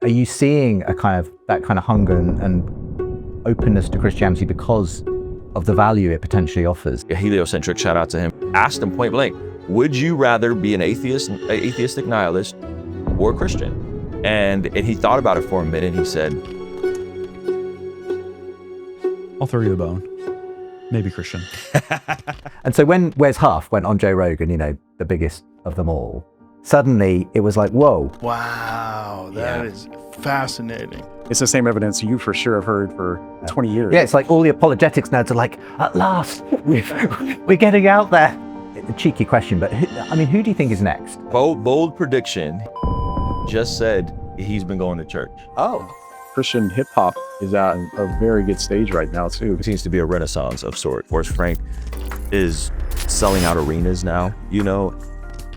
Are you seeing a kind of that kind of hunger and openness to Christianity because of the value it potentially offers? A heliocentric, shout out to him, asked him point blank, would you rather be an atheistic nihilist or a Christian? And he thought about it for a minute and he said, I'll throw you a bone. Maybe Christian. And so when Wes Huff went on Joe Rogan, the biggest of them all, suddenly it was like, whoa. Wow, that is fascinating. It's the same evidence you for sure have heard for 20 years. Yeah, it's like all the apologetics nerds are like, at last, we're getting out there. A cheeky question, but who do you think is next? bold prediction, just said he's been going to church. Oh. Christian hip hop is at a very good stage right now too. It seems to be a renaissance of sorts. Forrest Frank is selling out arenas now,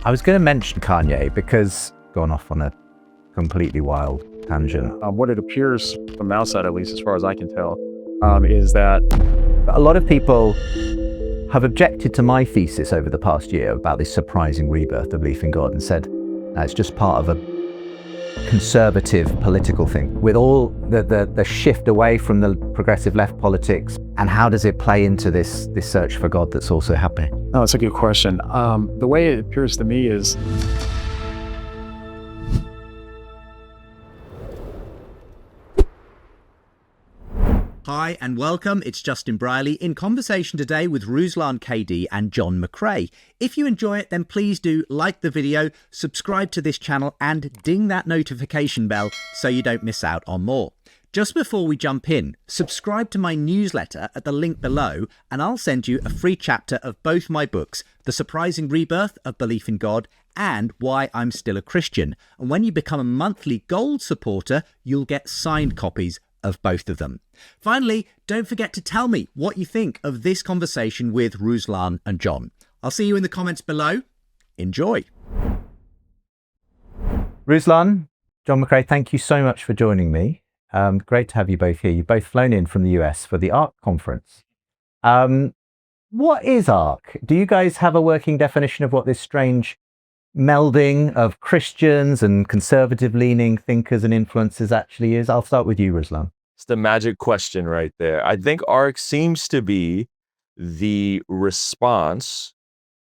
I was going to mention Kanye because gone off on a completely wild tangent. What it appears from the outside, at least as far as I can tell, is that a lot of people have objected to my thesis over the past year about this surprising rebirth of belief in God and said it's just part of a conservative political thing. With all the shift away from the progressive left politics, and how does it play into this search for God that's also happening? No, it's a good question. The way it appears to me is Hi and welcome, it's Justin Brierley in conversation today with Ruslan KD and John McCrae. If you enjoy it, then please do like the video, subscribe to this channel and ding that notification bell so you don't miss out on more. Just before we jump in, subscribe to my newsletter at the link below and I'll send you a free chapter of both my books, The Surprising Rebirth of Belief in God and Why I'm Still a Christian. And when you become a monthly gold supporter, you'll get signed copies of both of them. Finally, don't forget to tell me what you think of this conversation with Ruslan and John. I'll see you in the comments below. Enjoy. Ruslan, John McCrae, thank you so much for joining me. Great to have you both here. You've both flown in from the US for the ARC conference. What is ARC? Do you guys have a working definition of what this strange melding of Christians and conservative-leaning thinkers and influencers actually is? I'll start with you, Ruslan. It's the magic question right there. I think ARC seems to be the response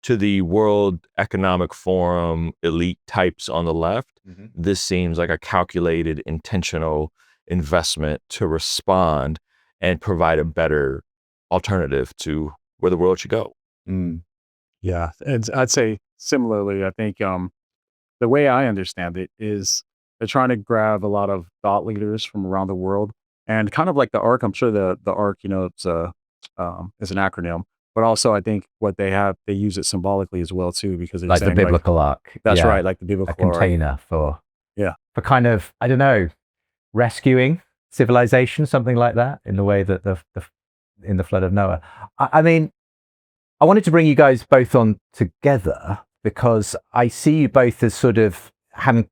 to the World Economic Forum elite types on the left. Mm-hmm. This seems like a calculated, intentional investment to respond and provide a better alternative to where the world should go. Yeah, and I'd say similarly, I think the way I understand it is they're trying to grab a lot of thought leaders from around the world, and kind of like the ARC. I'm sure the ARC, it's an acronym, but also I think what they have, they use it symbolically as well too, because it's like the biblical ARC. That's right, like the biblical ARC. A container for kind of, I don't know, rescuing civilization, something like that, in the way that in the flood of Noah. I mean, I wanted to bring you guys both on together because I see you both as sort of having,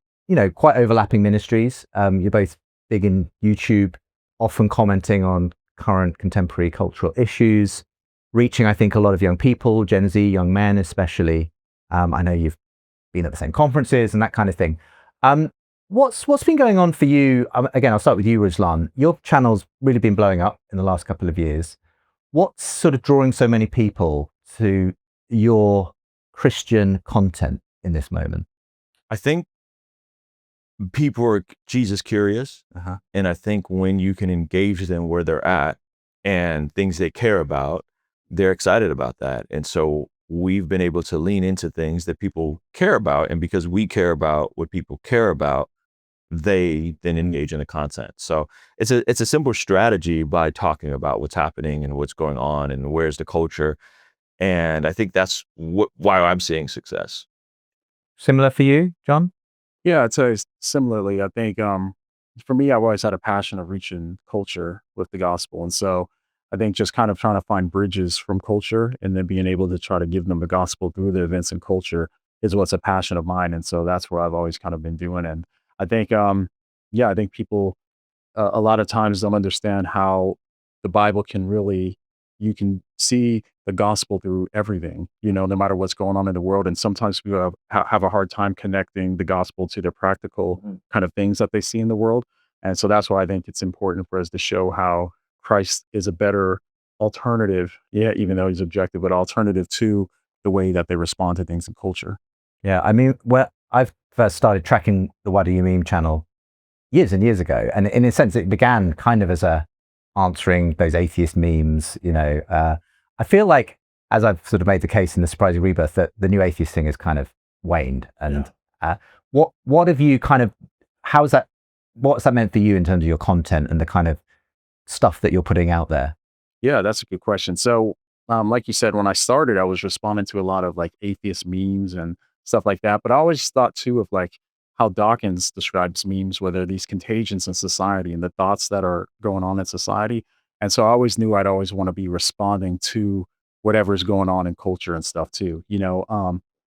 quite overlapping ministries. You're both big in YouTube, often commenting on current contemporary cultural issues, reaching, I think, a lot of young people, Gen Z, young men especially. I know you've been at the same conferences and that kind of thing. What's been going on for you? Again, I'll start with you, Ruslan. Your channel's really been blowing up in the last couple of years. What's sort of drawing so many people to your Christian content in this moment? I think people are Jesus curious. And I think when you can engage them where they're at and things they care about, they're excited about that. And so we've been able to lean into things that people care about. And because we care about what people care about, they then engage in the content. So it's a simple strategy by talking about what's happening and what's going on and where's the culture. And I think that's why I'm seeing success. Similar for you, John? Yeah, I'd say similarly. I think for me, I've always had a passion of reaching culture with the gospel. And so I think just kind of trying to find bridges from culture and then being able to try to give them the gospel through the events and culture is what's a passion of mine. And so that's where I've always kind of been doing. And I think, I think people a lot of times don't understand how the Bible can really you can see the gospel through everything, no matter what's going on in the world. And sometimes people have a hard time connecting the gospel to the practical kind of things that they see in the world. And so that's why I think it's important for us to show how Christ is a better alternative. Yeah, even though he's objective, but alternative to the way that they respond to things in culture. Yeah, I mean, well, I've first started tracking the What Do You Meme channel years and years ago. And in a sense, it began kind of as answering those atheist memes, I feel like, as I've sort of made the case in the Surprising Rebirth, that the new atheist thing has kind of waned. And what have you kind of, what's that meant for you in terms of your content and the kind of stuff that you're putting out there? Yeah, that's a good question. So, like you said, when I started, I was responding to a lot of like atheist memes and stuff like that. But I always thought too of like how Dawkins describes memes, whether these contagions in society and the thoughts that are going on in society. And so I always knew I'd always want to be responding to whatever's going on in culture and stuff too,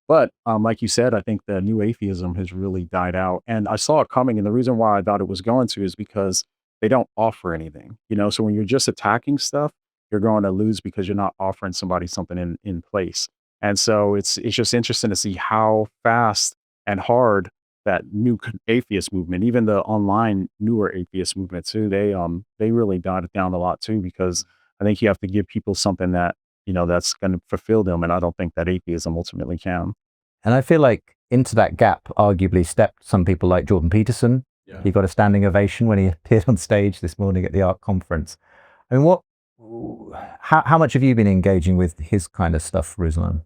But like you said, I think the new atheism has really died out. And I saw it coming. And the reason why I thought it was going to is because they don't offer anything, So when you're just attacking stuff, you're going to lose because you're not offering somebody something in place. And so it's just interesting to see how fast and hard that new atheist movement, even the online newer atheist movement too, they really died it down a lot too, because I think you have to give people something that, that's going to fulfill them. And I don't think that atheism ultimately can. And I feel like into that gap arguably stepped some people like Jordan Peterson. Yeah. He got a standing ovation when he appeared on stage this morning at the ARC conference. I mean, how much have you been engaging with his kind of stuff, Ruslan?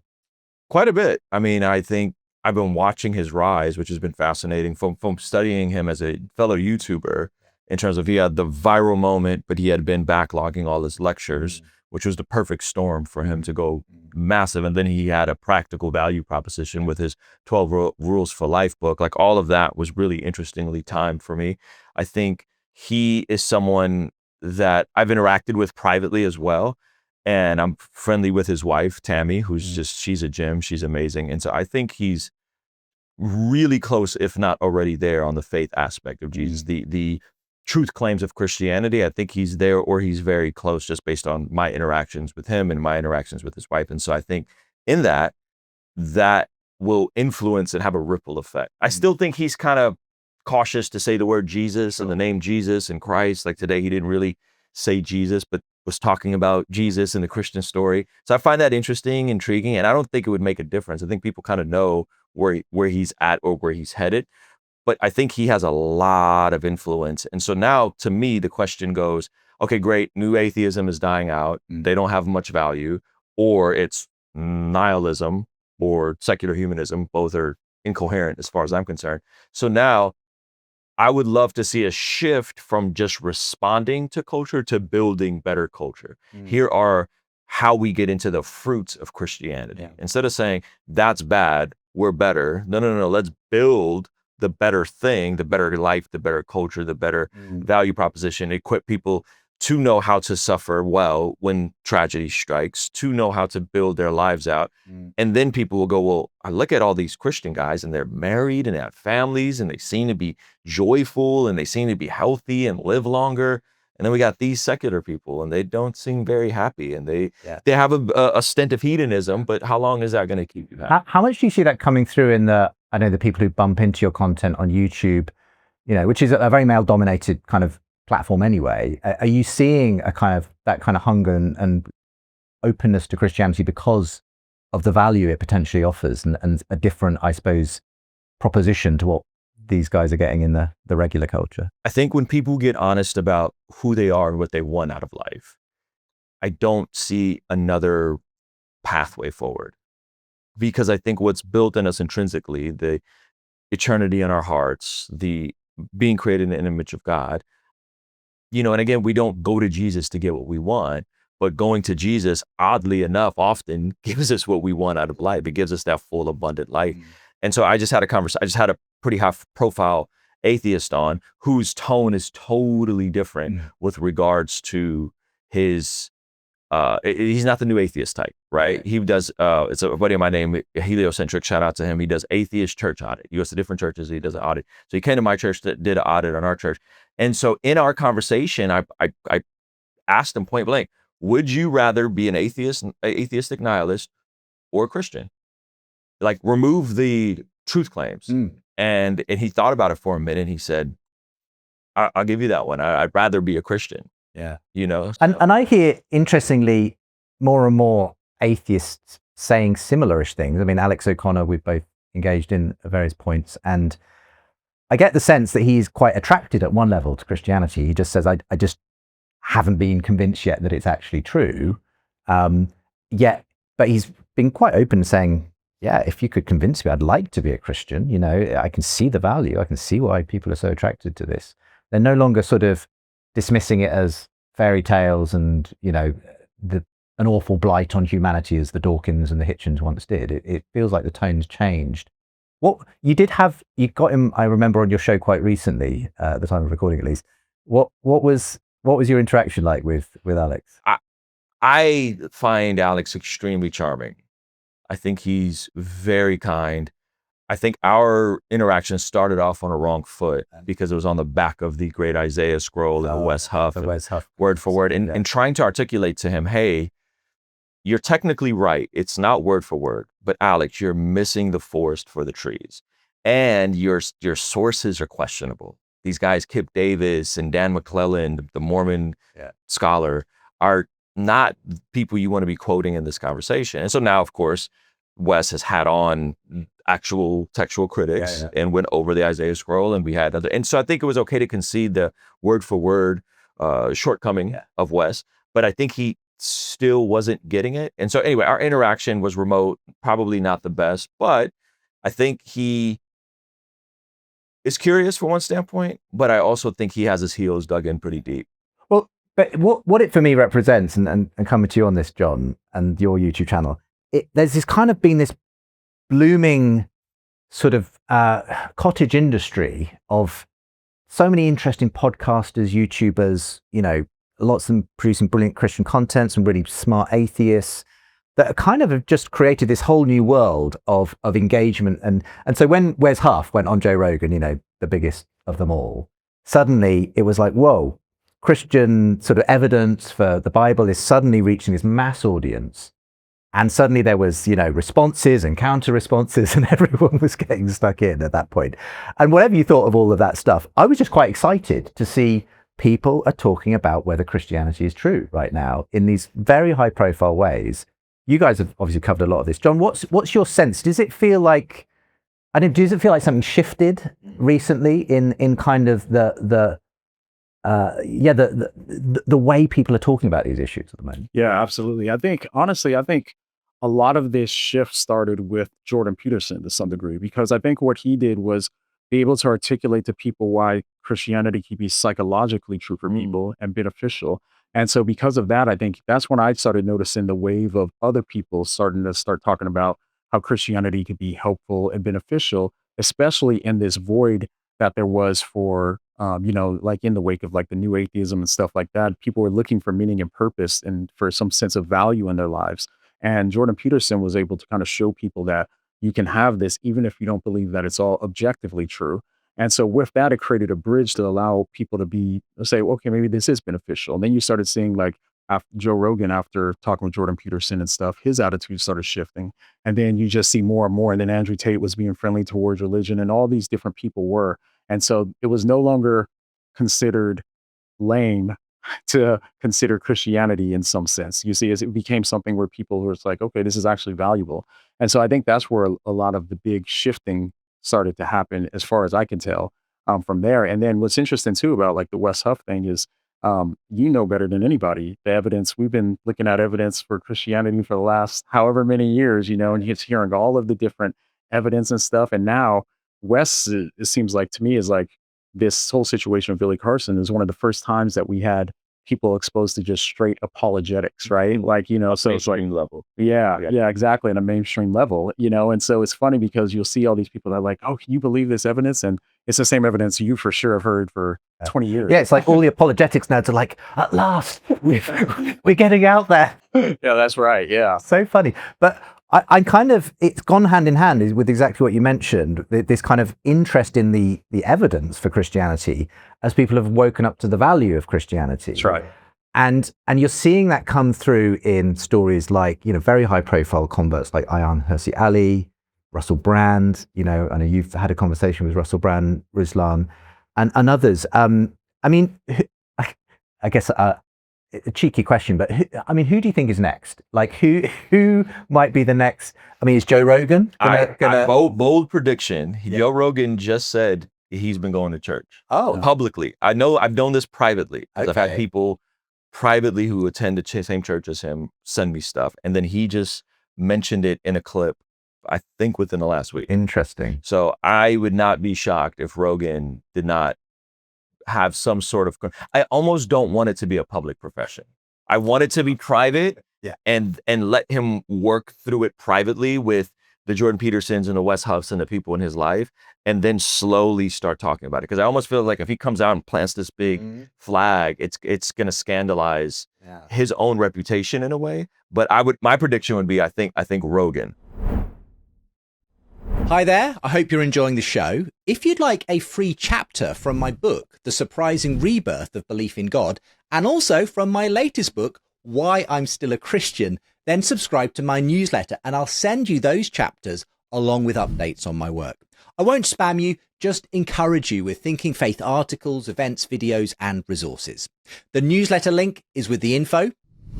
Quite a bit. I mean, I think I've been watching his rise, which has been fascinating from studying him as a fellow YouTuber in terms of he had the viral moment, but he had been backlogging all his lectures, which was the perfect storm for him to go massive. And then he had a practical value proposition with his 12 Rules for Life book. Like all of that was really interestingly timed for me. I think he is someone that I've interacted with privately as well. And I'm friendly with his wife, Tammy, who's she's a gem. She's amazing. And so I think he's really close, if not already there on the faith aspect of Jesus. The truth claims of Christianity, I think he's there or he's very close just based on my interactions with him and my interactions with his wife. And so I think in that will influence and have a ripple effect. I still think he's kind of cautious to say the word Jesus and the name Jesus and Christ. Like today, he didn't really say Jesus, but was talking about Jesus and the Christian story. So I find that interesting, intriguing, and I don't think it would make a difference. I think people kind of know where he's at or where he's headed, but I think he has a lot of influence. And so now to me, the question goes, okay, great. New atheism is dying out. They don't have much value, or it's nihilism or secular humanism. Both are incoherent as far as I'm concerned. So now I would love to see a shift from just responding to culture to building better culture. Here are how we get into the fruits of Christianity. Instead of saying that's bad, we're better. No. Let's build the better thing, the better life, the better culture, the better value proposition, equip people to know how to suffer well when tragedy strikes, to know how to build their lives out. And then people will go, well, I look at all these Christian guys and they're married and they have families and they seem to be joyful and they seem to be healthy and live longer. And then we got these secular people and they don't seem very happy and they have a stint of hedonism, but how long is that going to keep you happy? How much do you see that coming through in the people who bump into your content on YouTube, which is a very male dominated kind of platform anyway? Are you seeing that kind of hunger and openness to Christianity because of the value it potentially offers and a different, I suppose, proposition to what these guys are getting in the regular culture? I think when people get honest about who they are and what they want out of life, I don't see another pathway forward, because I think what's built in us intrinsically, the eternity in our hearts, the being created in the image of God, and again, we don't go to Jesus to get what we want, but going to Jesus, oddly enough, often gives us what we want out of life. It gives us that full, abundant life. And so I just had a pretty high profile atheist on whose tone is totally different with regards to his, he's not the new atheist type, right? He does, it's a buddy of mine named Heliocentric, shout out to him. He does atheist church audit. He goes to different churches, he does an audit. So he came to my church, did an audit on our church. And so in our conversation, I asked him point blank, would you rather be an atheistic nihilist or a Christian? Like, remove the truth claims. And he thought about it for a minute, and he said, I'll give you that one. I'd rather be a Christian. Yeah. You know? And I hear, interestingly, more and more atheists saying similar-ish things. I mean, Alex O'Connor, we've both engaged in at various points, and I get the sense that he's quite attracted at one level to Christianity. He just says, I just haven't been convinced yet that it's actually true. But he's been quite open, saying, yeah, if you could convince me, I'd like to be a Christian. You know, I can see the value. I can see why people are so attracted to this. They're no longer sort of dismissing it as fairy tales and, you know, an awful blight on humanity as the Dawkins and the Hitchens once did. It feels like the tone's changed. What you got him, I remember, on your show quite recently, at the time of recording at least. What was your interaction like with Alex? I find Alex extremely charming. I think he's very kind. I think our interaction started off on a wrong foot because it was on the back of the great Isaiah scroll and the Wes Huff, word for word, and trying to articulate to him, hey, you're technically right. It's not word for word, but Alex, you're missing the forest for the trees, and your sources are questionable. These guys, Kip Davis and Dan McClellan, the Mormon scholar, are not people you want to be quoting in this conversation. And so now, of course, Wes has had on actual textual critics and went over the Isaiah scroll, and we had other. And so I think it was okay to concede the word for word shortcoming of Wes, but I think he still wasn't getting it. And so anyway, our interaction was remote, probably not the best, but I think he is curious from one standpoint, but I also think he has his heels dug in pretty deep. Well, but what it for me represents, and coming to you on this, John, and your YouTube channel, there's this kind of been this blooming sort of cottage industry of so many interesting podcasters, YouTubers, you know, lots of them producing brilliant Christian content, some really smart atheists that are kind of have just created this whole new world of engagement. And so when Wes Huff went on Joe Rogan, you know, the biggest of them all, suddenly it was like, whoa, Christian sort of evidence for the Bible is suddenly reaching this mass audience. And suddenly there was, you know, responses and counter responses, and everyone was getting stuck in at that point. And whatever you thought of all of that stuff, I was just quite excited to see people are talking about whether Christianity is true right now in these very high profile ways. You guys have obviously covered a lot of this. John, what's your sense? Does it feel like, does it feel like something shifted recently in kind of the way people are talking about these issues at the moment? Yeah, absolutely. I think a lot of this shift started with Jordan Peterson to some degree, because I think what he did was be able to articulate to people why Christianity can be psychologically true for people and beneficial. And so because of that, I think that's when I started noticing the wave of other people starting to talking about how Christianity could be helpful and beneficial, especially in this void that there was for, like in the wake of like the new atheism and stuff like that. People were looking for meaning and purpose and for some sense of value in their lives. And Jordan Peterson was able to kind of show people that you can have this even if you don't believe that it's all objectively true. And so with that, it created a bridge to allow people to say, okay, maybe this is beneficial. And then you started seeing like Joe Rogan, after talking with Jordan Peterson and stuff, his attitude started shifting. And then you just see more and more. And then Andrew Tate was being friendly towards religion, and all these different people were. And so it was no longer considered lame to consider Christianity in some sense. You see, as it became something where people were like, okay, this is actually valuable. And so I think that's where a lot of the big shifting started to happen, as far as I can tell, from there. And then what's interesting too about like the Wes Huff thing is, you know better than anybody, the evidence. We've been looking at evidence for Christianity for the last however many years, and he's hearing all of the different evidence and stuff. And now Wes, it seems like to me, is like, this whole situation of Billy Carson is one of the first times that we had people exposed to just straight apologetics, right? Like, so it's like level. Yeah, exactly. On a mainstream level, and so it's funny because you'll see all these people that are like, oh, can you believe this evidence? And it's the same evidence you for sure have heard for 20 years. Yeah, it's like all the apologetics nerds are like, at last, we're getting out there. Yeah, that's right. Yeah. So funny. But I kind of, it's gone hand in hand with exactly what you mentioned, this kind of interest in the evidence for Christianity as people have woken up to the value of Christianity. That's right. And you're seeing that come through in stories like, very high profile converts like Ayaan Hirsi Ali, Russell Brand. I know you've had a conversation with Russell Brand, Ruslan, and others. I mean, I guess a cheeky question, but who do you think is next? Like, who might be the next? I mean, is Joe Rogan gonna... bold prediction? Yeah. Joe Rogan just said he's been going to church. Oh, publicly. I know. I've known this privately. Okay. I've had people privately who attend the same church as him send me stuff, and then he just mentioned it in a clip, I think within the last week. Interesting. So I would not be shocked if Rogan did not have some sort of... I almost don't want it to be a public profession. I want it to be private, and let him work through it privately with the Jordan Petersons and the Wes Huffs and the people in his life, and then slowly start talking about it. Because I almost feel like if he comes out and plants this big flag, it's going to scandalize his own reputation in a way. But my prediction would be, I think Rogan. Hi there, I hope you're enjoying the show. If you'd like a free chapter from my book, The Surprising Rebirth of Belief in God, and also from my latest book, Why I'm Still a Christian, then subscribe to my newsletter and I'll send you those chapters along with updates on my work. I won't spam you, just encourage you with Thinking Faith articles, events, videos, and resources. The newsletter link is with the info.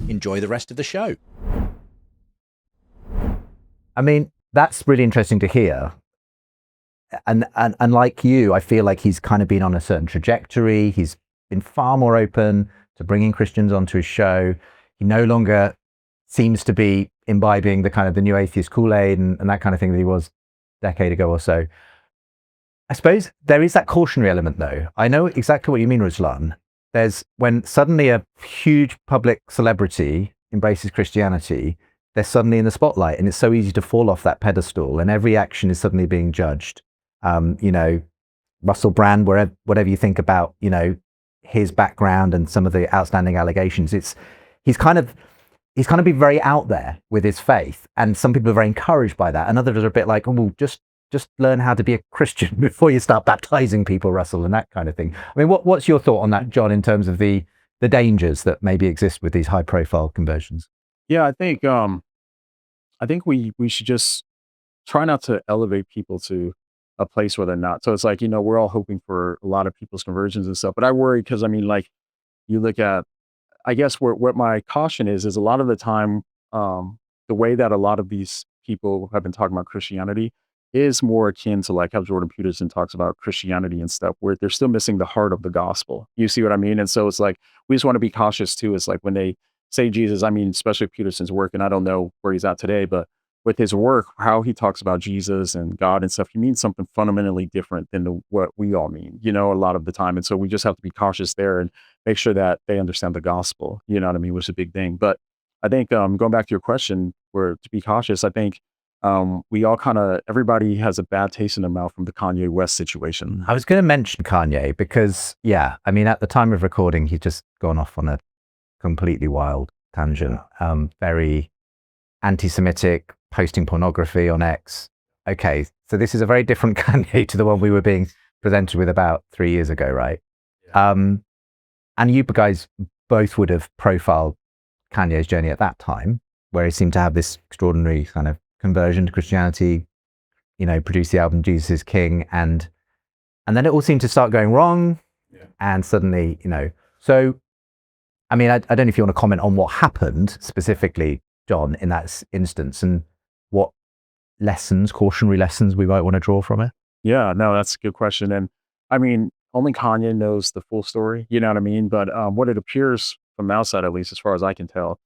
Enjoy the rest of the show. I mean, that's really interesting to hear. And like you, I feel like he's kind of been on a certain trajectory. He's been far more open to bringing Christians onto his show. He no longer seems to be imbibing the kind of the new atheist Kool-Aid and that kind of thing that he was a decade ago or so. I suppose there is that cautionary element, though. I know exactly what you mean, Ruslan. There's when suddenly a huge public celebrity embraces Christianity, they're suddenly in the spotlight, and it's so easy to fall off that pedestal, and every action is suddenly being judged. Russell Brand, whatever you think about, his background and some of the outstanding allegations, he's kind of been very out there with his faith, and some people are very encouraged by that, and others are a bit like, oh, well, just learn how to be a Christian before you start baptizing people, Russell, and that kind of thing. I mean, what's your thought on that, John, in terms of the dangers that maybe exist with these high-profile conversions? Yeah, I think we should just try not to elevate people to a place where they're not. So it's like, we're all hoping for a lot of people's conversions and stuff, but I worry because you look at, I guess what my caution is a lot of the time, the way that a lot of these people have been talking about Christianity is more akin to like how Jordan Peterson talks about Christianity and stuff, where they're still missing the heart of the gospel. You see what I mean? And so it's like, we just want to be cautious too. It's like when they say Jesus, especially Peterson's work, and I don't know where he's at today, but with his work, how he talks about Jesus and God and stuff, he means something fundamentally different than what we all mean, a lot of the time. And so we just have to be cautious there and make sure that they understand the gospel, which is a big thing. But I think going back to your question, where to be cautious, I think we all everybody has a bad taste in their mouth from the Kanye West situation. I was going to mention Kanye because, at the time of recording, he's just gone off on a completely wild tangent, very anti-Semitic, posting pornography on X. Okay, so this is a very different Kanye to the one we were being presented with about 3 years ago, right? Yeah. And you guys both would have profiled Kanye's journey at that time, where he seemed to have this extraordinary kind of conversion to Christianity, produced the album Jesus is King, and then it all seemed to start going wrong, and suddenly, so, I don't know if you want to comment on what happened specifically, John, in that instance, and what cautionary lessons we might want to draw from it. Yeah, no, that's a good question. And only Kanye knows the full story, you know what I mean? But what it appears from outside, at least as far as I can tell,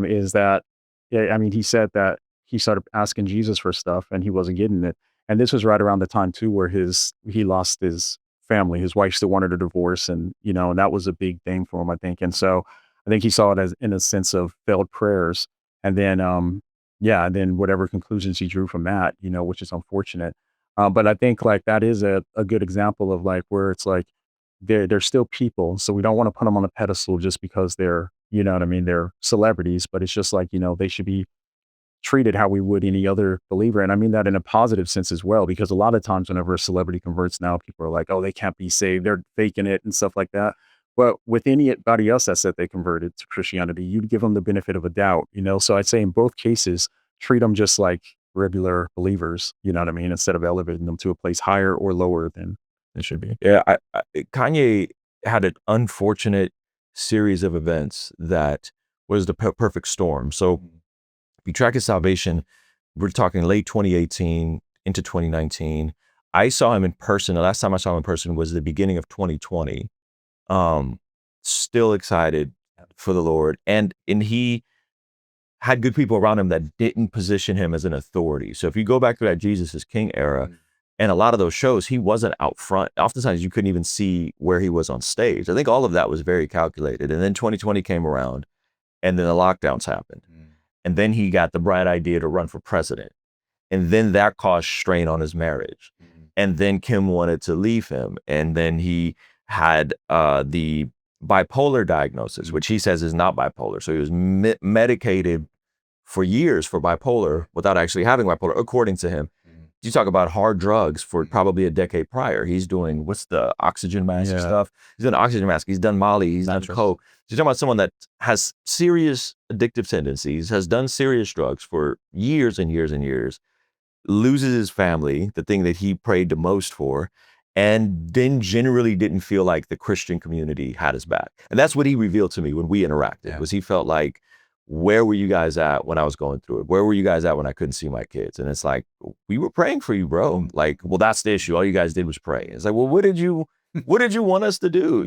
is that, he said that he started asking Jesus for stuff and he wasn't getting it. And this was right around the time too, where he lost his family. His wife still wanted a divorce, and, and that was a big thing for him, I think. And so I think he saw it as in a sense of failed prayers. And then, and then whatever conclusions he drew from that, which is unfortunate. But I think that is a good example of where it's like, they're still people. So we don't want to put them on a pedestal just because they're, they're celebrities, but it's just they should be treated how we would any other believer. And I mean that in a positive sense as well, because a lot of times whenever a celebrity converts now, people are like, oh, they can't be saved, they're faking it and stuff like that. But with anybody else that said they converted to Christianity, you'd give them the benefit of a doubt, So I'd say in both cases, treat them just like regular believers, you know what I mean? Instead of elevating them to a place higher or lower than it should be. Yeah, Kanye had an unfortunate series of events that was the perfect storm. So if you track his salvation, we're talking late 2018 into 2019. I saw him in person. The last time I saw him in person was the beginning of 2020. Still excited for the Lord. And he had good people around him that didn't position him as an authority. So if you go back to that Jesus is King era, and a lot of those shows, he wasn't out front. Oftentimes you couldn't even see where he was on stage. I think all of that was very calculated. And then 2020 came around, and then the lockdowns happened. And then he got the bright idea to run for president. And then that caused strain on his marriage. And then Kim wanted to leave him. And then he had the bipolar diagnosis, which he says is not bipolar. So he was medicated for years for bipolar without actually having bipolar, according to him. You talk about hard drugs for probably a decade prior. He's doing, what's the oxygen mask stuff? He's done oxygen mask. He's done Molly. He's done coke. So you're talking about someone that has serious addictive tendencies, has done serious drugs for years and years and years, loses his family, the thing that he prayed the most for, and then generally didn't feel like the Christian community had his back. And that's what he revealed to me when we interacted, was he felt like, where were you guys at when I was going through it? Where were you guys at when I couldn't see my kids? And it's like, we were praying for you, bro. Like, well, that's the issue. All you guys did was pray. It's like, well, what did you want us to do?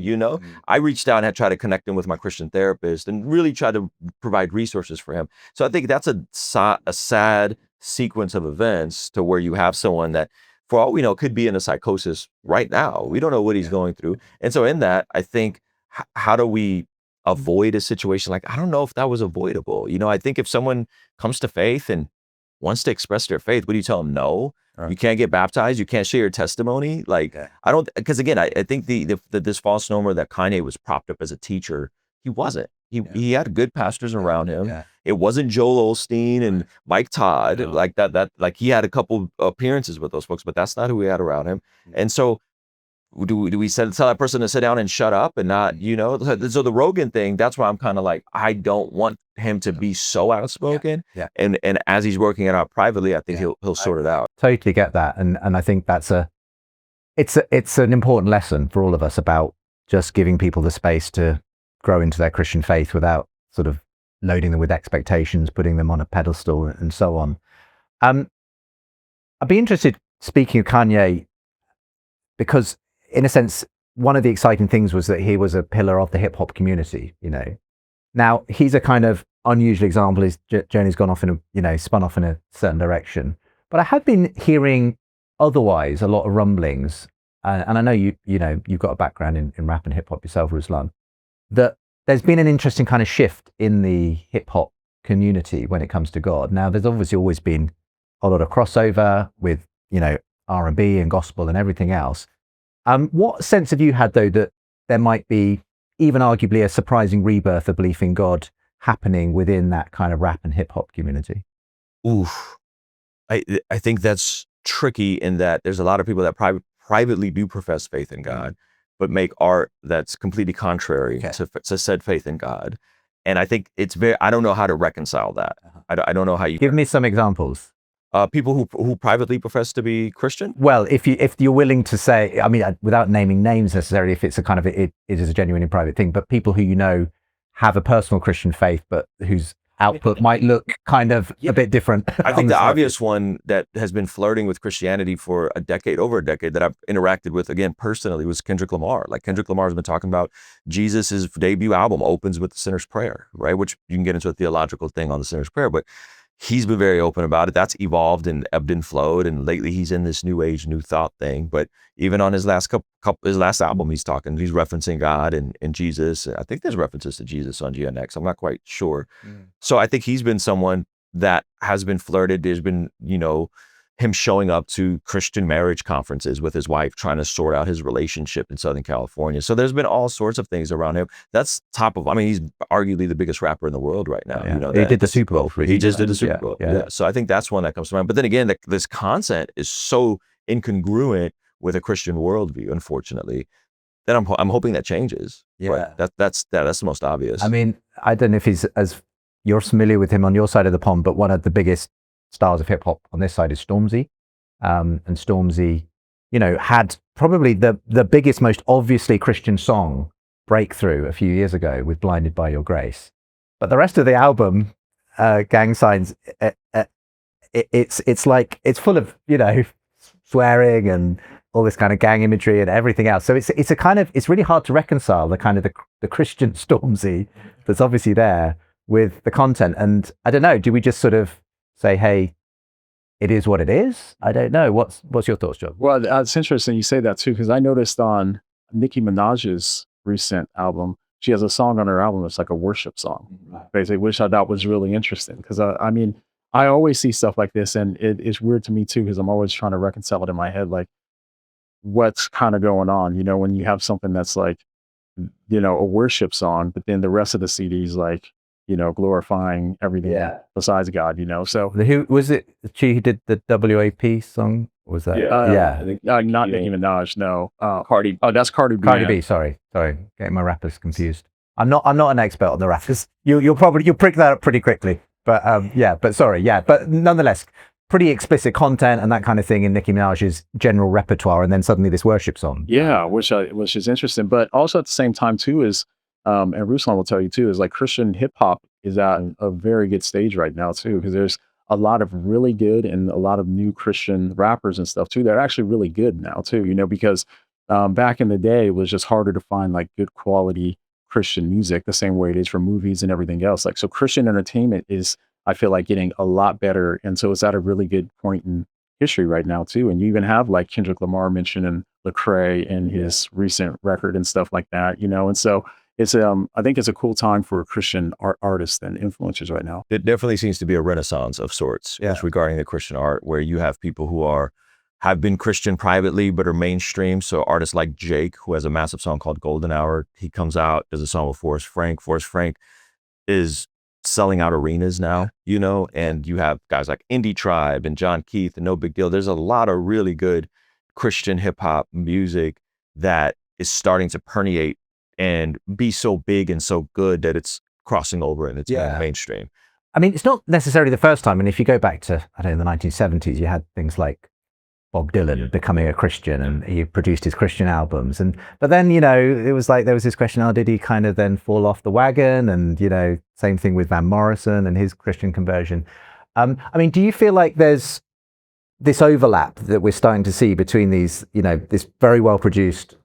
I reached out and had tried to connect him with my Christian therapist and really tried to provide resources for him. So I think that's a sad sequence of events to where you have someone that, for all we know, could be in a psychosis right now. We don't know what he's going through. And so in that, I think, how do we avoid a situation like, I don't know if that was avoidable. I think if someone comes to faith and wants to express their faith, what do you tell them? No, you can't get baptized. You can't share your testimony. Like, I don't, because again, I think this false norm that Kanye was propped up as a teacher, he wasn't. He had good pastors around him. It wasn't Joel Osteen and Mike Todd like that. Like, he had a couple appearances with those folks, but that's not who he had around him. And so, do we tell that person to sit down and shut up and not, so the Rogan thing, that's why I'm kind of like, I don't want him to be so outspoken. And as he's working it out privately, I think he'll sort it out. Totally get that. And I think it's an important lesson for all of us about just giving people the space to grow into their Christian faith without sort of loading them with expectations, putting them on a pedestal and so on. I'd be interested, speaking of Kanye, because in a sense, one of the exciting things was that he was a pillar of the hip hop community, Now, he's a kind of unusual example. His journey's gone off spun off in a certain direction. But I have been hearing otherwise a lot of rumblings, and I know you've got a background in rap and hip hop yourself, Ruslan, that there's been an interesting kind of shift in the hip hop community when it comes to God. Now, there's obviously always been a lot of crossover with, R&B and gospel and everything else. What sense have you had, though, that there might be even arguably a surprising rebirth of belief in God happening within that kind of rap and hip hop community? Oof. I think that's tricky in that there's a lot of people that privately do profess faith in God, but make art that's completely contrary to said faith in God. And I think I don't know how to reconcile that. I don't know how you... Give me some examples. People who privately profess to be Christian? Well, if you're willing to say, I mean, without naming names necessarily, if it's a kind of, it is a genuinely private thing, but people who have a personal Christian faith, but whose output might look kind of a bit different. I think the obvious one that has been flirting with Christianity for over a decade, that I've interacted with, again, personally, was Kendrick Lamar. Like, Kendrick Lamar has been talking about Jesus's debut album opens with the Sinner's Prayer, right? Which you can get into a theological thing on the Sinner's Prayer, but he's been very open about it. That's evolved and ebbed and flowed. And lately he's in this new age, new thought thing. But even on his last his last album, he's referencing God and Jesus. I think there's references to Jesus on GNX. I'm not quite sure. So I think he's been someone that has been flirted. There's been, him showing up to Christian marriage conferences with his wife, trying to sort out his relationship in Southern California. So there's been all sorts of things around him. That's he's arguably the biggest rapper in the world right now. He did the Super Bowl. He just did the Super Bowl. So I think that's one that comes to mind. But then again, this content is so incongruent with a Christian worldview, unfortunately, then I'm hoping that changes. Yeah. But that's the most obvious. I mean, I don't know if he's as you're familiar with him on your side of the pond, but one of the biggest stars of hip hop on this side is Stormzy. And Stormzy, you know, had probably the biggest, most obviously Christian song breakthrough a few years ago with Blinded by Your Grace. But the rest of the album, Gang Signs, it's like, it's full of, you know, swearing and all this kind of gang imagery and everything else. So it's a kind of, it's really hard to reconcile the kind of the Christian Stormzy that's obviously there with the content. And I don't know, do we just sort of say, hey, it is what it is? I don't know. What's your thoughts, John? Well, it's interesting you say that too, because I noticed on Nicki Minaj's recent album, she has a song on her album that's like a worship song, basically, which I thought was really interesting. Because I mean, I always see stuff like this, and it's weird to me too, because I'm always trying to reconcile it in my head, like what's kind of going on, you know, when you have something that's like, you know, a worship song, but then the rest of the CD is like, you know, glorifying everything besides God, you know. So Who was it? She who did the WAP song? Was that? I think, not Nicki Minaj, no. Cardi. Oh, that's Cardi B. Cardi B. Sorry, getting my rappers confused. I'm not an expert on the rappers. You'll pick that up pretty quickly. But but nonetheless, pretty explicit content and that kind of thing in Nicki Minaj's general repertoire, and then suddenly this worship song. Yeah, which is interesting, but also at the same time too is, and Ruslan will tell you too, is like Christian hip hop is at a very good stage right now too, because there's a lot of really good and a lot of new Christian rappers and stuff too that are actually really good now too, you know, because back in the day it was just harder to find like good quality Christian music the same way it is for movies and everything else. Like, so Christian entertainment is, I feel like, getting a lot better, and so it's at a really good point in history right now too. And you even have like Kendrick Lamar mentioned and Lecrae in his recent record and stuff like that, you know. And so it's I think it's a cool time for Christian artists and influencers right now. It definitely seems to be a renaissance of sorts regarding the Christian art, where you have people who have been Christian privately but are mainstream. So artists like Jake, who has a massive song called Golden Hour, he comes out, does a song with Forrest Frank. Forrest Frank is selling out arenas now, you know, and you have guys like Indie Tribe and John Keith and No Big Deal. There's a lot of really good Christian hip hop music that is starting to permeate and be so big and so good that it's crossing over and it's going mainstream. I mean, it's not necessarily the first time. And if you go back to, I don't know, the 1970s, you had things like Bob Dylan becoming a Christian, and he produced his Christian albums. But then, you know, it was like, there was this question, oh, did he kind of then fall off the wagon? And, you know, same thing with Van Morrison and his Christian conversion. I mean, do you feel like there's this overlap that we're starting to see between these, you know, this very well produced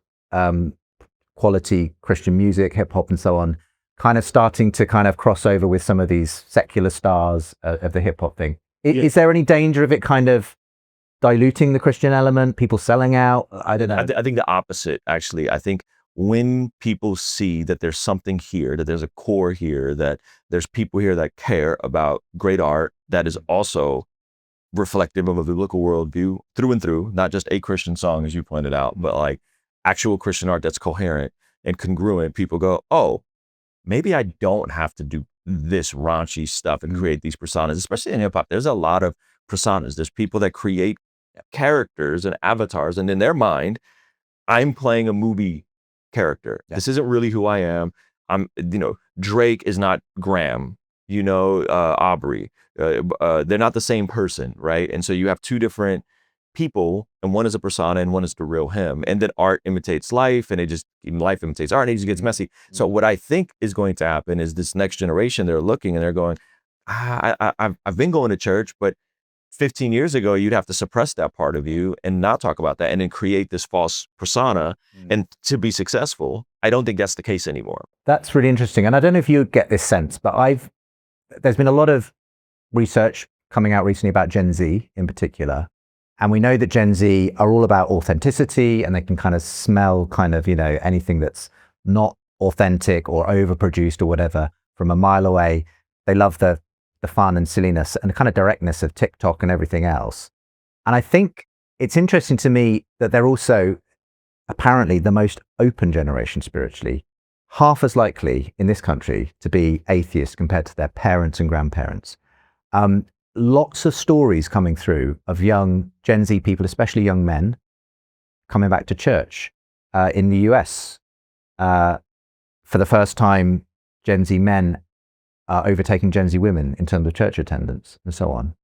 quality Christian music, hip hop and so on, kind of starting to kind of cross over with some of these secular stars of the hip hop thing? Is there any danger of it kind of diluting the Christian element, people selling out? I don't know. I think the opposite, actually. I think when people see that there's something here, that there's a core here, that there's people here that care about great art that is also reflective of a biblical worldview through and through, not just a Christian song, as you pointed out, but like actual Christian art that's coherent and congruent, people go, oh, maybe I don't have to do this raunchy stuff and create these personas, especially in hip hop. There's a lot of personas. There's people that create characters and avatars, and in their mind, I'm playing a movie character. This isn't really who I am. You know, Drake is not Graham, you know, Aubrey. They're not the same person, right? And so you have two different people, and one is a persona and one is the real him. And then art imitates life, and life imitates art, and it just gets messy. So what I think is going to happen is this next generation, they're looking and they're going, I've been going to church, but 15 years ago, you'd have to suppress that part of you and not talk about that and then create this false persona. And to be successful, I don't think that's the case anymore. That's really interesting. And I don't know if you get this sense, but there's been a lot of research coming out recently about Gen Z in particular. And we know that Gen Z are all about authenticity, and they can kind of smell kind of, you know, anything that's not authentic or overproduced or whatever from a mile away. They love the fun and silliness and the kind of directness of TikTok and everything else. And I think it's interesting to me that they're also apparently the most open generation spiritually, half as likely in this country to be atheist compared to their parents and grandparents. Lots of stories coming through of young Gen Z people, especially young men, coming back to church in the US, for the first time, Gen Z men are overtaking Gen Z women in terms of church attendance and so on.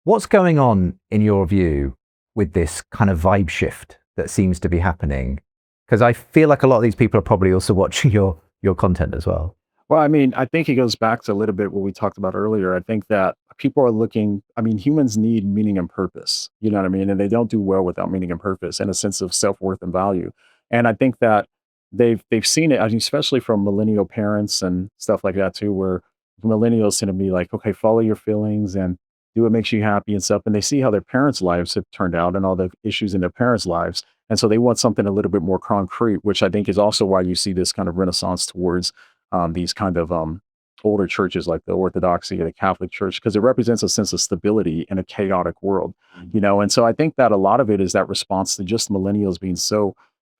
What's going on, in your view, with this kind of vibe shift that seems to be happening? Because I feel like a lot of these people are probably also watching your content as well. Well, I mean, I think it goes back to a little bit what we talked about earlier. I think that people are looking, I mean, humans need meaning and purpose, you know what I mean? And they don't do well without meaning and purpose and a sense of self-worth and value. And I think that they've seen it, I mean, especially from millennial parents and stuff like that too, where millennials tend to be like, okay, follow your feelings and do what makes you happy and stuff. And they see how their parents' lives have turned out and all the issues in their parents' lives. And so they want something a little bit more concrete, which I think is also why you see this kind of renaissance towards these kind of older churches like the Orthodoxy or the Catholic Church, because it represents a sense of stability in a chaotic world, you know? And so I think that a lot of it is that response to just millennials being so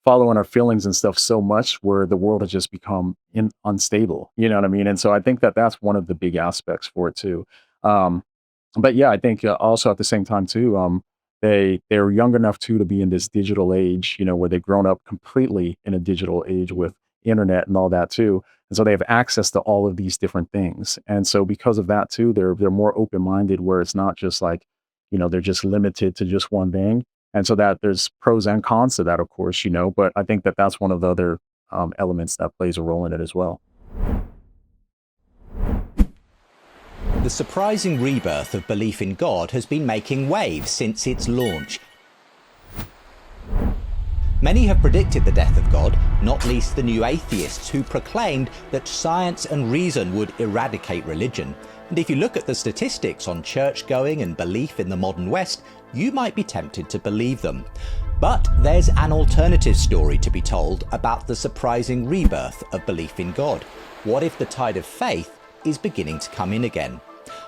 following our feelings and stuff so much where the world has just become unstable, you know what I mean? And so I think that that's one of the big aspects for it too. But yeah, I think also at the same time too, they're young enough too to be in this digital age, you know, where they've grown up completely in a digital age with internet and all that too. And so they have access to all of these different things. And so because of that too, they're more open-minded, where it's not just like, you know, they're just limited to just one thing. And so that there's pros and cons to that, of course, you know, but I think that that's one of the other elements that plays a role in it as well. The surprising rebirth of belief in God has been making waves since its launch. Many have predicted the death of God, not least the new atheists who proclaimed that science and reason would eradicate religion. And if you look at the statistics on church-going and belief in the modern West, you might be tempted to believe them. But there's an alternative story to be told about the surprising rebirth of belief in God. What if the tide of faith is beginning to come in again?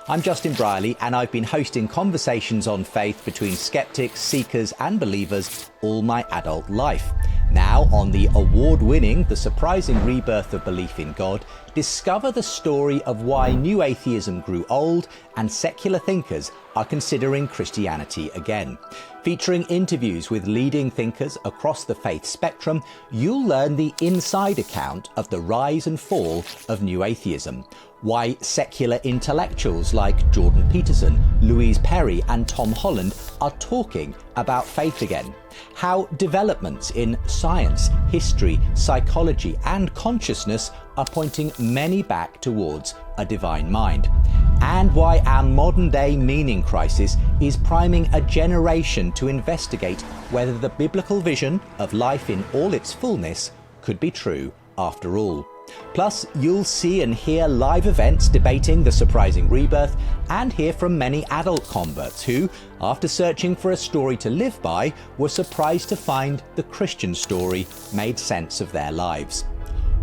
I'm Justin Brierley, and I've been hosting conversations on faith between skeptics, seekers and believers all my adult life. Now on the award-winning The Surprising Rebirth of Belief in God, discover the story of why new atheism grew old and secular thinkers are considering Christianity again. Featuring interviews with leading thinkers across the faith spectrum, you'll learn the inside account of the rise and fall of new atheism. Why secular intellectuals like Jordan Peterson, Louise Perry and Tom Holland are talking about faith again. How developments in science, history, psychology and consciousness are pointing many back towards a divine mind. And why our modern day meaning crisis is priming a generation to investigate whether the biblical vision of life in all its fullness could be true after all. Plus, you'll see and hear live events debating the surprising rebirth and hear from many adult converts who, after searching for a story to live by, were surprised to find the Christian story made sense of their lives.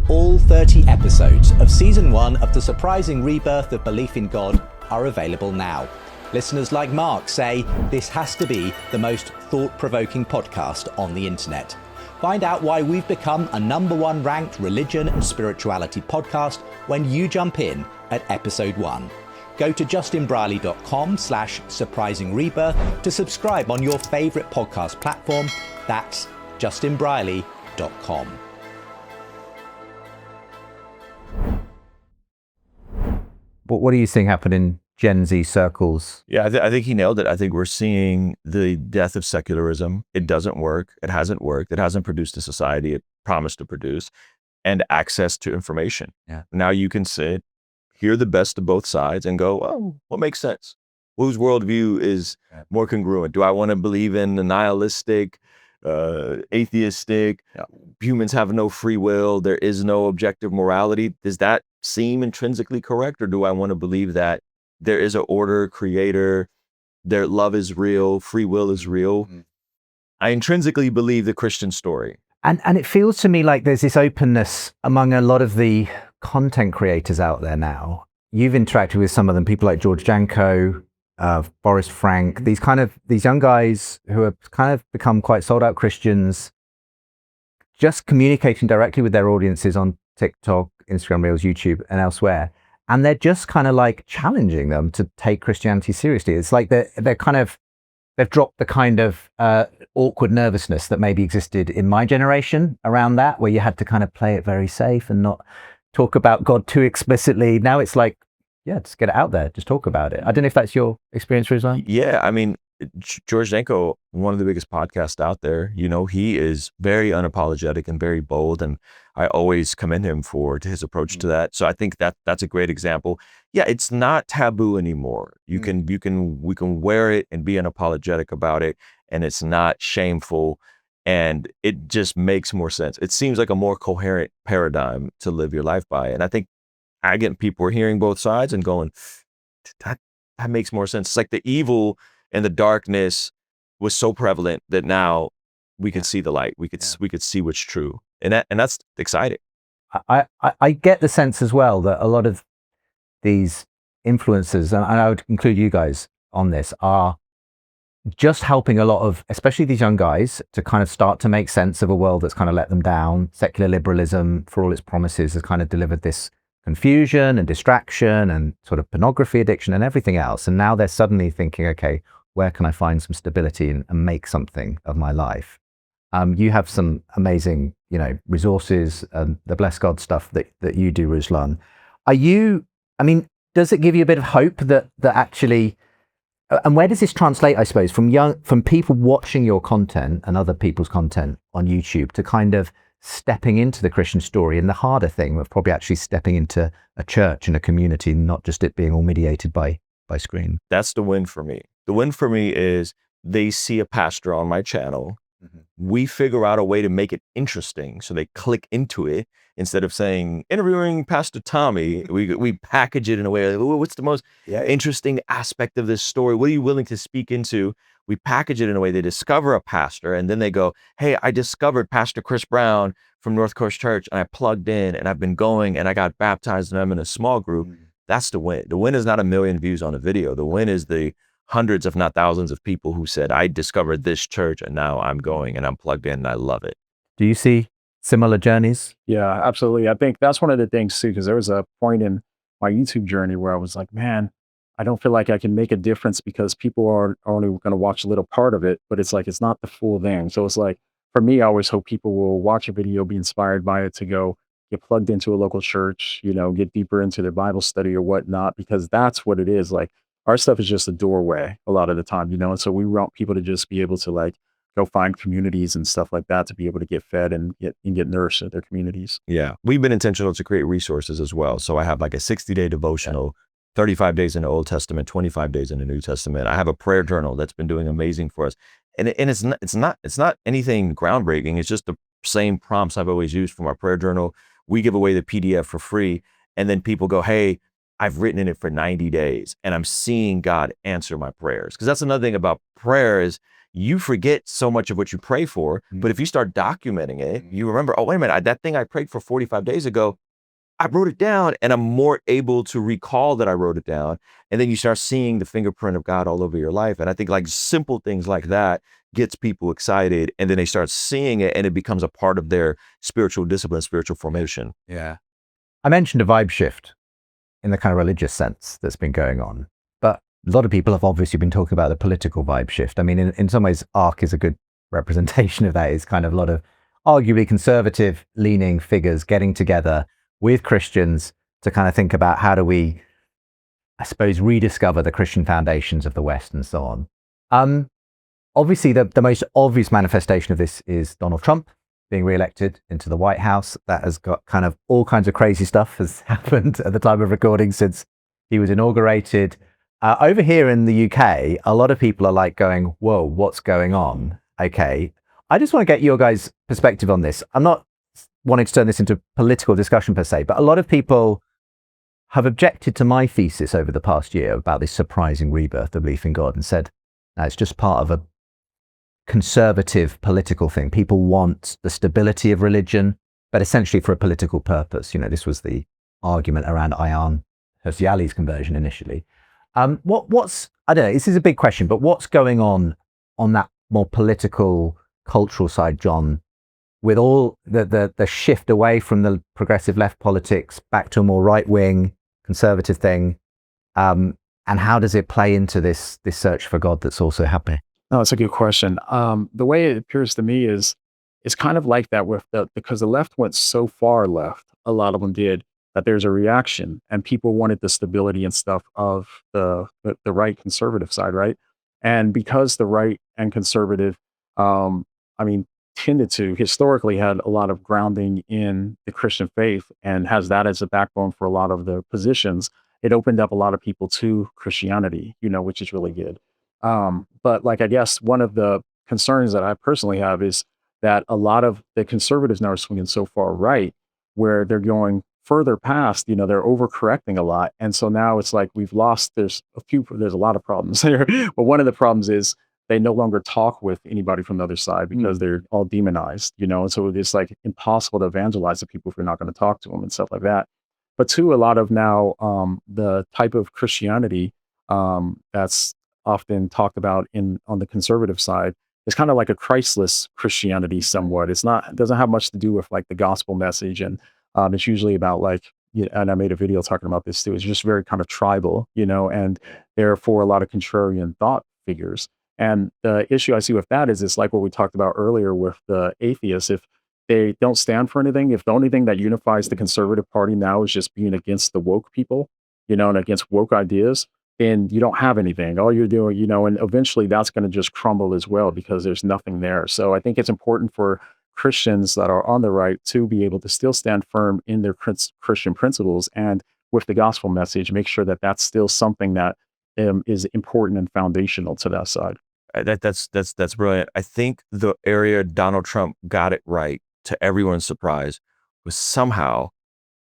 All 30 episodes of Season 1 of The Surprising Rebirth of Belief in God are available now. Listeners like Mark say this has to be the most thought-provoking podcast on the internet. Find out why we've become a #1 ranked religion and spirituality podcast when you jump in at episode 1. Go to justinbrierley.com/surprisingrebirth to subscribe on your favorite podcast platform. That's justinbrierley.com. What do you think happened in Gen Z circles? Yeah, I think he nailed it. I think we're seeing the death of secularism. It doesn't work. It hasn't worked. It hasn't produced the society it promised to produce, and access to information. Yeah. Now you can sit, hear the best of both sides and go, oh, what makes sense? Whose worldview is more congruent? Do I want to believe in the nihilistic, atheistic, humans have no free will, there is no objective morality? Does that seem intrinsically correct? Or do I want to believe that there is an order, creator, their love is real, free will is real? Mm-hmm. I intrinsically believe the Christian story. And it feels to me like there's this openness among a lot of the content creators out there now. You've interacted with some of them, people like George Janko, Boris Frank, these young guys who have kind of become quite sold out Christians, just communicating directly with their audiences on TikTok, Instagram Reels, YouTube and elsewhere. And they're just kind of like challenging them to take Christianity seriously. It's like they're kind of they've dropped the kind of awkward nervousness that maybe existed in my generation around that, where you had to kind of play it very safe and not talk about God too explicitly. Now it's like, yeah, just get it out there, just talk about it. I don't know if that's your experience, Ruslan. Yeah, I mean, George Danko, one of the biggest podcasts out there, you know, he is very unapologetic and very bold, and I always commend him for his approach to that. So I think that's a great example. Yeah, it's not taboo anymore. We can wear it and be unapologetic about it, and it's not shameful, and it just makes more sense. It seems like a more coherent paradigm to live your life by, and I think people are hearing both sides and going, that makes more sense. It's like the evil and the darkness was so prevalent that now we can see the light. We could see what's true, and that's exciting. I get the sense as well that a lot of these influencers, and I would include you guys on this, are just helping a lot of, especially these young guys, to kind of start to make sense of a world that's kind of let them down. Secular liberalism, for all its promises, has kind of delivered this confusion and distraction and sort of pornography addiction and everything else. And now they're suddenly thinking, okay, where can I find some stability and make something of my life? You have some amazing, resources and the Bless God stuff that you do, Ruslan. Does it give you a bit of hope that actually, and where does this translate, I suppose, from people watching your content and other people's content on YouTube to kind of stepping into the Christian story, and the harder thing of probably actually stepping into a church and a community, not just it being all mediated by screen? That's the win for me. The win for me is they see a pastor on my channel. Mm-hmm. We figure out a way to make it interesting, so they click into it. Instead of saying interviewing Pastor Tommy, we package it in a way like, what's the most interesting aspect of this story? What are you willing to speak into? We package it in a way they discover a pastor, and then they go, hey, I discovered Pastor Chris Brown from North Coast Church, and I plugged in, and I've been going, and I got baptized, and I'm in a small group. Mm-hmm. That's the win. The win is not 1 million views on a video. The win is the hundreds, if not thousands, of people who said, I discovered this church, and now I'm going, and I'm plugged in, and I love it. Do you see similar journeys? Yeah, absolutely. I think that's one of the things too, because there was a point in my YouTube journey where I was like, man, I don't feel like I can make a difference because people are only going to watch a little part of it, but it's like, it's not the full thing. So it's like, for me, I always hope people will watch a video, be inspired by it, to go get plugged into a local church, get deeper into their Bible study or whatnot, because that's what it is. Like, our stuff is just a doorway a lot of the time, and so we want people to just be able to like go find communities and stuff like that to be able to get fed and get nourished at their communities. Yeah. We've been intentional to create resources as well. So I have like a 60-day devotional, 35 days in the Old Testament, 25 days in the New Testament. I have a prayer journal that's been doing amazing for us. And it's not anything groundbreaking. It's just the same prompts I've always used from our prayer journal. We give away the PDF for free. And then people go, hey, I've written in it for 90 days and I'm seeing God answer my prayers. Because that's another thing about prayer is you forget so much of what you pray for, but if you start documenting it, you remember, oh, wait a minute, that thing I prayed for 45 days ago, I wrote it down, and I'm more able to recall that I wrote it down. And then you start seeing the fingerprint of God all over your life. And I think like simple things like that gets people excited, and then they start seeing it, and it becomes a part of their spiritual discipline, spiritual formation. Yeah. I mentioned a vibe shift in the kind of religious sense that's been going on, but a lot of people have obviously been talking about the political vibe shift. I mean, in some ways, ARC is a good representation of that. It's kind of a lot of arguably conservative leaning figures getting together with Christians to kind of think about how do we, I suppose, rediscover the Christian foundations of the West and so on. Obviously, the most obvious manifestation of this is Donald Trump being re-elected into the White House. That has got kind of all kinds of crazy stuff has happened at the time of recording since he was inaugurated. Over here in the UK, a lot of people are like going, whoa, what's going on? Okay. I just want to get your guys' perspective on this. I'm not wanting to turn this into political discussion per se, but a lot of people have objected to my thesis over the past year about this surprising rebirth of belief in God and said, no, it's just part of a conservative political thing. People want the stability of religion, but essentially for a political purpose. This was the argument around Ayaan Hirsi Ali's conversion initially. What's I don't know, this is a big question, but what's going on that more political, cultural side, John, with all the shift away from the progressive left politics back to a more right-wing conservative thing, and how does it play into this search for God that's also happening? No, it's a good question. The way it appears to me is it's kind of like that with because the left went so far left, a lot of them did, that there's a reaction and people wanted the stability and stuff of the right conservative side, right? And because the right and conservative, I mean, tended to historically had a lot of grounding in the Christian faith and has that as a backbone for a lot of the positions, it opened up a lot of people to Christianity, which is really good. But like, I guess one of the concerns that I personally have is that a lot of the conservatives now are swinging so far right where they're going further past, they're overcorrecting a lot. And so now it's like there's a lot of problems there. But one of the problems is they no longer talk with anybody from the other side because they're all demonized, and so it's like impossible to evangelize the people if you're not going to talk to them and stuff like that. But two, a lot of now the type of Christianity that's often talked about on the conservative side is kind of like a Christless Christianity somewhat. It doesn't have much to do with like the gospel message. And it's usually about like, and I made a video talking about this too. It's just very kind of tribal, and therefore a lot of contrarian thought figures. And the issue I see with that is it's like what we talked about earlier with the atheists. If they don't stand for anything, if the only thing that unifies the conservative party now is just being against the woke people, and against woke ideas, then you don't have anything. All you're doing, and eventually that's going to just crumble as well because there's nothing there. So I think it's important for Christians that are on the right to be able to still stand firm in their Christian principles and with the gospel message, make sure that that's still something that is important and foundational to that side. That's brilliant. I think the area Donald Trump got it right, to everyone's surprise, was somehow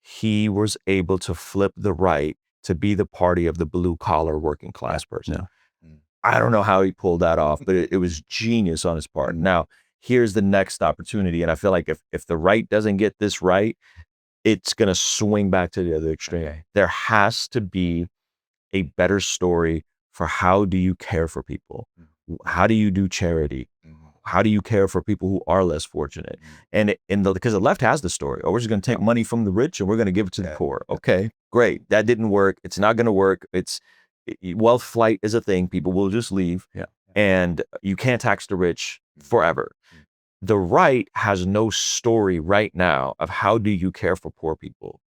he was able to flip the right to be the party of the blue collar working class person. Yeah. I don't know how he pulled that off, but it was genius on his part. Now, here's the next opportunity. And I feel like if the right doesn't get this right, it's going to swing back to the other extreme. Okay. There has to be a better story for how do you care for people? How do you do charity? How do you care for people who are less fortunate? And because the left has the story, we're just going to take money from the rich and we're going to give it to the poor. Okay, great. That didn't work. It's not going to work. Wealth flight is a thing. People will just leave. Yeah. And you can't tax the rich forever. The right has no story right now of how do you care for poor people.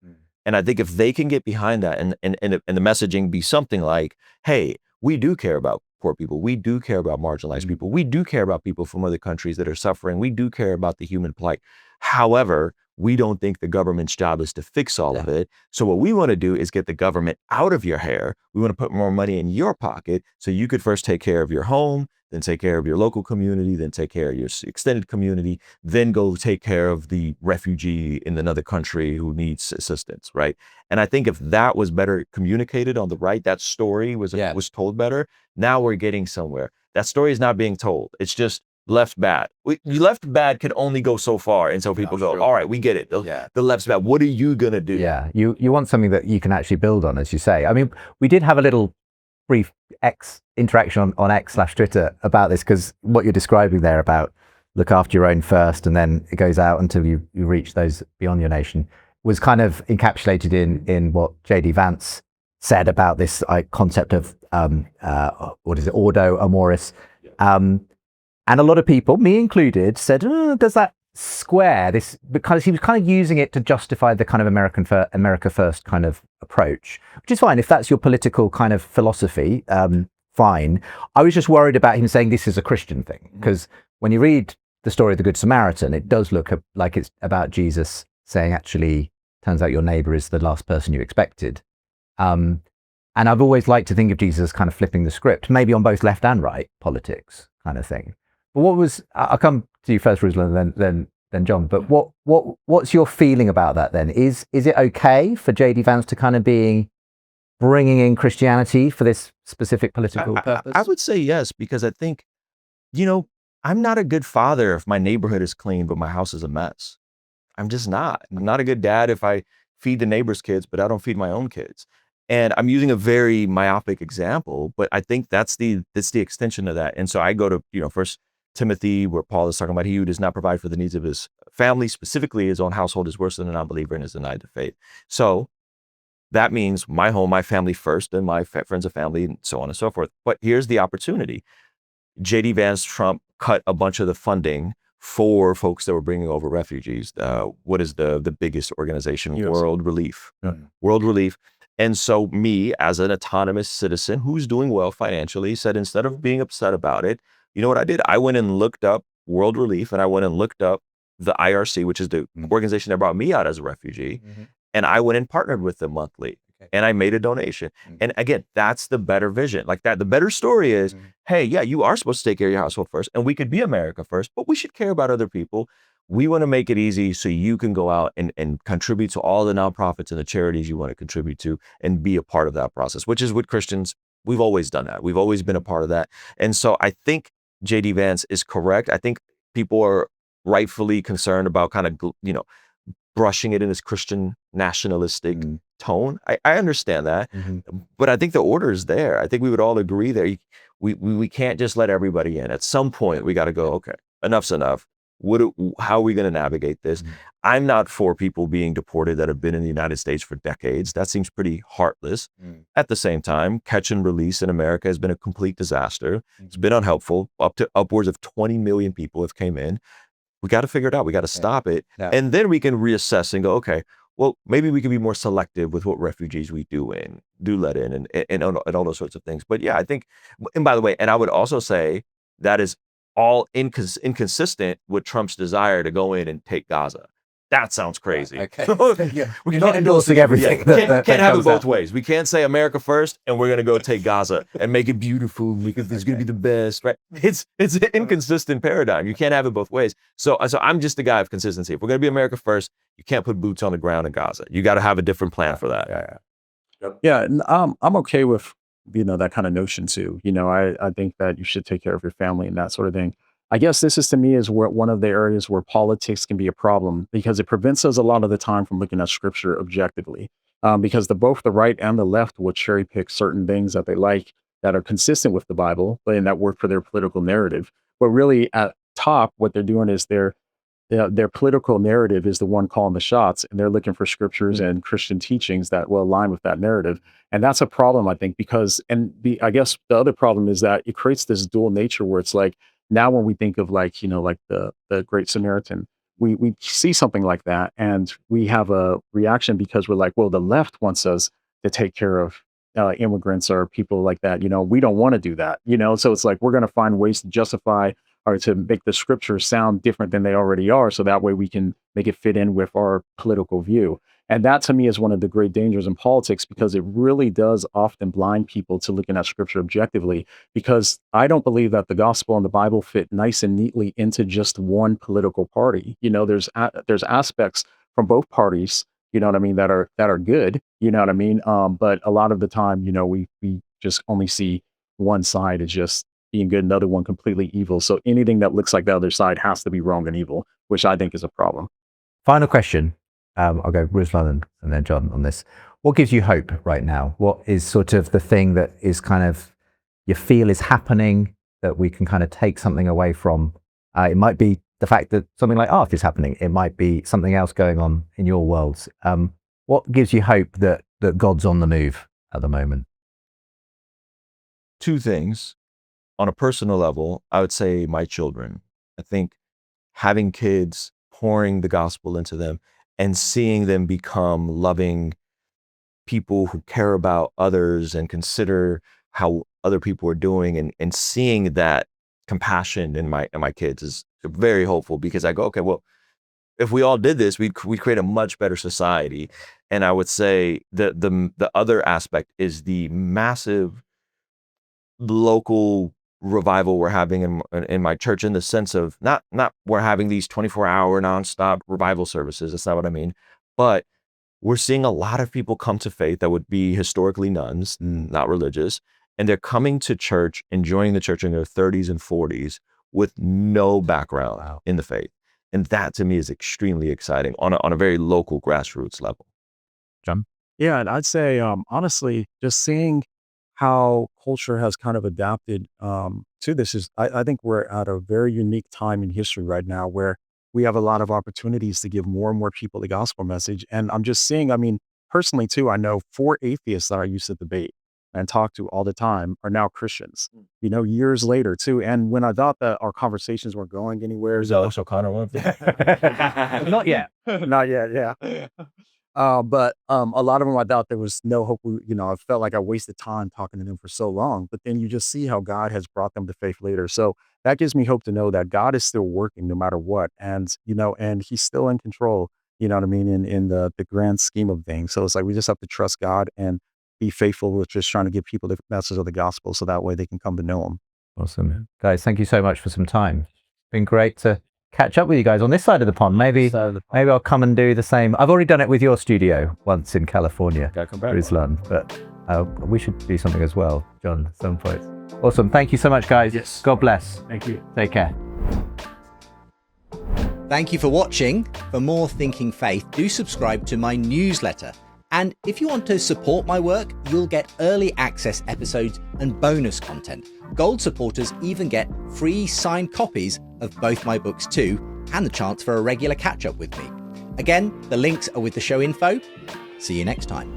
And I think if they can get behind that and the messaging be something like, hey, we do care about poor people. We do care about marginalized people. We do care about people from other countries that are suffering. We do care about the human plight. However, we don't think the government's job is to fix all of it. So what we want to do is get the government out of your hair. We want to put more money in your pocket so you could first take care of your home, then take care of your local community, then take care of your extended community, then go take care of the refugee in another country who needs assistance, right? And I think if that was better communicated on the right, that story was told better, now we're getting somewhere. That story is not being told. It's just left bad. Left bad can only go so far. And so people go, all right, we get it. The left's bad. What are you going to do? Yeah, you want something that you can actually build on, as you say. I mean, we did have a little brief interaction on X/Twitter about this, because what you're describing there about look after your own first and then it goes out until you reach those beyond your nation was kind of encapsulated in what J.D. Vance said about this concept of what is it, ordo amoris. And a lot of people, me included, said, does that square this? Because he was kind of using it to justify the kind of America first kind of approach, which is fine. If that's your political kind of philosophy, fine. I was just worried about him saying this is a Christian thing, because when you read the story of the Good Samaritan, it does look like it's about Jesus saying, actually, turns out your neighbor is the last person you expected. And I've always liked to think of Jesus as kind of flipping the script, maybe on both left and right politics kind of thing. But I'll come to you first, Ruslan, then John. But what's your feeling about that then? Is it okay for J.D. Vance to kind of be bringing in Christianity for this specific political purpose? I would say yes, because I think, I'm not a good father if my neighborhood is clean, but my house is a mess. I'm just not. I'm not a good dad if I feed the neighbor's kids, but I don't feed my own kids. And I'm using a very myopic example, but I think that's the extension of that. And so I go to, 1 Timothy, where Paul is talking about he who does not provide for the needs of his family, specifically his own household, is worse than an unbeliever and is denied the faith. So that means my home, my family first, and my friends and family, and so on and so forth. But here's the opportunity. J.D. Vance Trump cut a bunch of the funding for folks that were bringing over refugees. What is the biggest organization? Yes. World Relief. Yeah. World Relief. And so me, as an autonomous citizen who's doing well financially, said instead of being upset about it, you know what I did? I went and looked up World Relief, and I went and looked up the IRC, which is the organization that brought me out as a refugee. And I went and partnered with them monthly. And I made a donation. And again, that's the better vision. Like that, the better story is, hey, yeah, you are supposed to take care of your household first, and we could be America first, but we should care about other people. We want to make it easy so you can go out and contribute to all the nonprofits and the charities you want to contribute to and be a part of that process, which is what Christians, we've always done that. We've always been a part of that. And so I think J.D. Vance is correct. I think people are rightfully concerned about kind of, brushing it in this Christian nationalistic tone. I understand that, but I think the order is there. I think we would all agree there. We can't just let everybody in. At some point, we got to go, okay, enough's enough. How are we going to navigate this? I'm not for people being deported that have been in the United States for decades. That seems pretty heartless. At the same time, catch and release in America has been a complete disaster. It's been unhelpful. Upwards of 20 million people have came in. We got to figure it out. We got to stop it. Yeah. And then we can reassess and go, okay, well, maybe we can be more selective with what refugees we do let in and all those sorts of things. But yeah, I think, and by the way, and I would also say that is all inconsistent with Trump's desire to go in and take Gaza. That sounds crazy. Okay. We're not endorsing everything. Can't have it both ways. We can't say America first and we're going to go take Gaza and make it beautiful because it's going to be the best, right? It's an inconsistent paradigm. You can't have it both ways. So I'm just a guy of consistency. If we're going to be America first, you can't put boots on the ground in Gaza. You got to have a different plan for that. Yeah. And I'm okay with, that kind of notion too. I think that you should take care of your family and that sort of thing. I guess this is, to me, is where one of the areas where politics can be a problem, because it prevents us a lot of the time from looking at scripture objectively. Because both the right and the left will cherry pick certain things that they like that are consistent with the Bible, and that work for their political narrative. But really, at top, what they're doing is their political narrative is the one calling the shots, and they're looking for scriptures and Christian teachings that will align with that narrative. And that's a problem, I think, because, I guess the other problem is that it creates this dual nature where it's like, now when we think of like the Great Samaritan, we see something like that and we have a reaction because we're like, well, the left wants us to take care of immigrants or people like that. We don't want to do that. So it's like we're going to find ways to justify or to make the scriptures sound different than they already are, so that way we can make it fit in with our political view. And that, to me, is one of the great dangers in politics, because it really does often blind people to looking at scripture objectively, because I don't believe that the gospel and the Bible fit nice and neatly into just one political party. There's aspects from both parties, that are good, but a lot of the time, we just only see one side as just being good, another one completely evil. So anything that looks like the other side has to be wrong and evil, which I think is a problem. Final question. I'll go Ruslan and then John on this. What gives you hope right now? What is sort of the thing that is kind of you feel is happening that we can kind of take something away from? It might be the fact that something like art is happening. It might be something else going on in your worlds. What gives you hope that God's on the move at the moment? Two things. On a personal level, I would say my children. I think having kids, pouring the gospel into them, and seeing them become loving people who care about others and consider how other people are doing, and seeing that compassion in my kids is very hopeful, because I go, okay, well, if we all did this, we'd create a much better society. And I would say that the other aspect is the massive local revival we're having in my church, in the sense of not we're having these 24-hour nonstop revival services. That's not what I mean. But we're seeing a lot of people come to faith that would be historically nuns, not religious, and they're coming to church, enjoying the church in their 30s and 40s with no background in the faith. And that, to me, is extremely exciting on a very local grassroots level. John? Yeah, and I'd say, honestly, just seeing how culture has kind of adapted to this is, I think we're at a very unique time in history right now, where we have a lot of opportunities to give more and more people the gospel message. And I'm just seeing, personally too, I know 4 atheists that I used to debate. and talk to all the time are now Christians, years later too. And when I thought that our conversations weren't going anywhere. Is Alex O'Connor one of them? Not yet. Not yet, yeah. But a lot of them, I thought there was no hope. I felt like I wasted time talking to them for so long. But then you just see how God has brought them to faith later. So that gives me hope to know that God is still working no matter what. And, and he's still in control, you know what I mean, in the grand scheme of things. So it's like we just have to trust God and be faithful with just trying to give people the message of the gospel so that way they can come to know him. Awesome. Guys, thank you so much for some time. It's been great to catch up with you guys on this side of the pond. Maybe I'll come and do the same. I've already done it with your studio once in California, Ruslan, but we should do something as well, John, at some point. Awesome. Thank you so much, guys. Yes. God bless. Thank you. Take care. Thank you for watching. For more Thinking Faith, do subscribe to my newsletter. And if you want to support my work, you'll get early access episodes and bonus content. Gold supporters even get free signed copies of both my books too, and the chance for a regular catch-up with me. Again, the links are with the show info. See you next time.